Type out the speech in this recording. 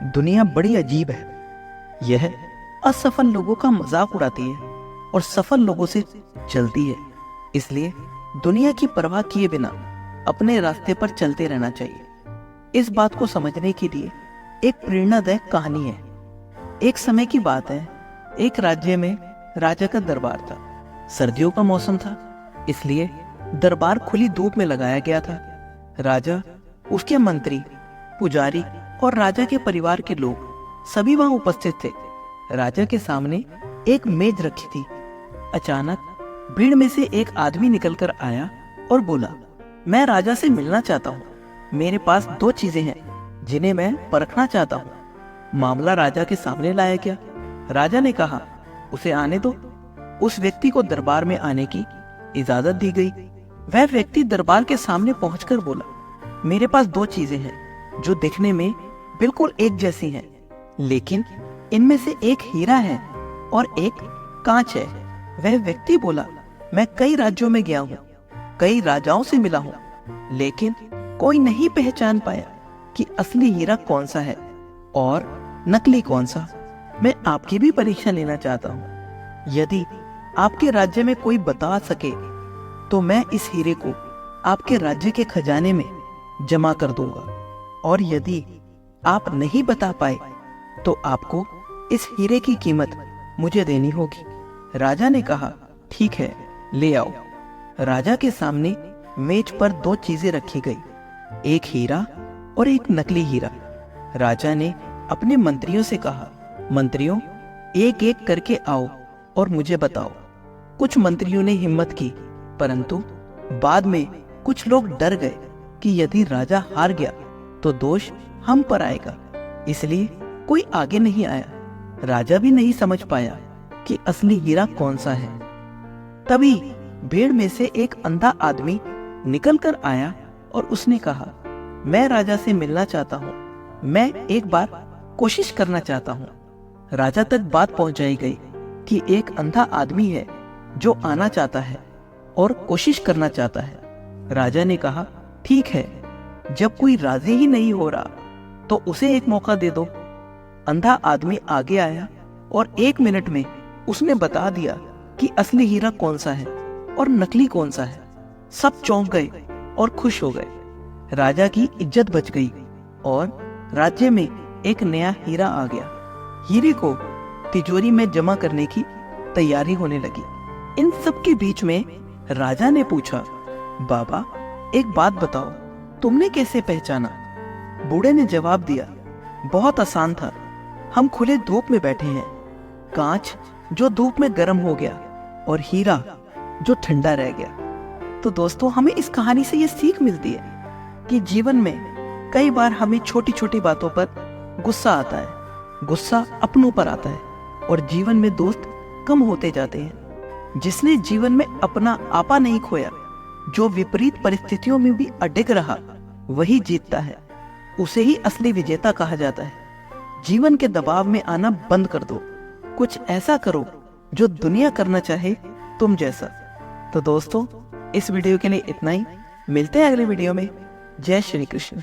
दुनिया बड़ी अजीब है। यह असफल लोगों का मजाक उड़ाती है और सफल लोगों से चलती है। इसलिए दुनिया की परवाह किए बिना अपने रास्ते पर चलते रहना चाहिए। इस बात को समझने के लिए एक प्रेरणादायक कहानी है। एक समय की बात है, एक राज्य में राजा का दरबार था। सर्दियों का मौसम था, इसलिए दरबार खुली धूप में लगाया गया था। राजा, उसके मंत्री, पुजारी और राजा के परिवार के लोग सभी वहां उपस्थित थे। राजा के सामने एक मेज रखी थी। अचानक भीड़ में से एक आदमी निकलकर आया और बोला, मैं राजा से मिलना चाहता हूँ। मेरे पास 2 चीजें हैं जिन्हें मैं परखना चाहता हूँ। मामला राजा के सामने लाया गया। राजा ने कहा, उसे आने दो। उस व्यक्ति को दरबार में आने की इजाजत दी गई। वह व्यक्ति दरबार के सामने पहुंचकर बोला, मेरे पास 2 चीजें हैं जो दिखने में बिल्कुल एक जैसी हैं, लेकिन इनमें से एक हीरा है और एक कांच है। वह व्यक्ति बोला, मैं कई राज्यों में गया हूँ, कई राजाओं से मिला हूँ, लेकिन कोई नहीं पहचान पाया कि असली हीरा कौन सा है और नकली कौन सा। मैं आपकी भी परीक्षा लेना चाहता हूँ। यदि आपके राज्य में कोई बता सके तो मैं इस हीरे को आपके राज्य के खजाने में जमा कर दूंगा, और यदि आप नहीं बता पाए तो आपको इस हीरे की कीमत मुझे देनी होगी। राजा ने कहा, ठीक है, ले आओ। राजा के सामने मेज पर 2 चीजें रखी गई, एक हीरा और एक नकली हीरा। राजा ने अपने मंत्रियों से कहा, मंत्रियों, एक एक करके आओ और मुझे बताओ। कुछ मंत्रियों ने हिम्मत की, परंतु बाद में कुछ लोग डर गए कि यदि राजा हार गया तो दोष हम पर आएगा, इसलिए कोई आगे नहीं आया। राजा भी नहीं समझ पाया कि असली हीरा कौन सा है। तभी भीड़ में से एक अंधा आदमी निकलकर आया और उसने कहा, मैं राजा से मिलना चाहता हूँ, मैं एक बार कोशिश करना चाहता हूँ। राजा तक बात पहुंच जाई गई कि एक अंधा आदमी है जो आना चाहता है और कोशिश करना चाहता है। राजा ने कहा, ठीक है, जब कोई राजी ही नहीं हो रहा तो उसे एक मौका दे दो। अंधा आदमी आगे आया और 1 मिनट में उसने बता दिया कि असली हीरा कौन सा है और नकली कौन सा है। सब चौंक गए और खुश हो गए। राजा की इज्जत बच गई और राज्य में एक नया हीरा आ गया। हीरे को तिजोरी में जमा करने की तैयारी होने लगी। इन सब के बीच में राजा ने पूछा, बाबा, एक बात बताओ, तुमने कैसे पहचाना? बूढ़े ने जवाब दिया, बहुत आसान था। हम खुले धूप में बैठे हैं, कांच जो धूप में गर्म हो गया और हीरा जो ठंडा रह गया। तो दोस्तों, हमें इस कहानी से ये सीख मिलती है कि जीवन में कई बार हमें छोटी छोटी बातों पर गुस्सा आता है। गुस्सा अपनों पर आता है और जीवन में दोस्त कम होते जाते हैं। जिसने जीवन में अपना आपा नहीं खोया, जो विपरीत परिस्थितियों में भी अडिग रहा, वही जीतता है। उसे ही असली विजेता कहा जाता है। जीवन के दबाव में आना बंद कर दो। कुछ ऐसा करो जो दुनिया करना चाहे तुम जैसा। तो दोस्तों, इस वीडियो के लिए इतना ही। मिलते हैं अगले वीडियो में। जय श्री कृष्ण।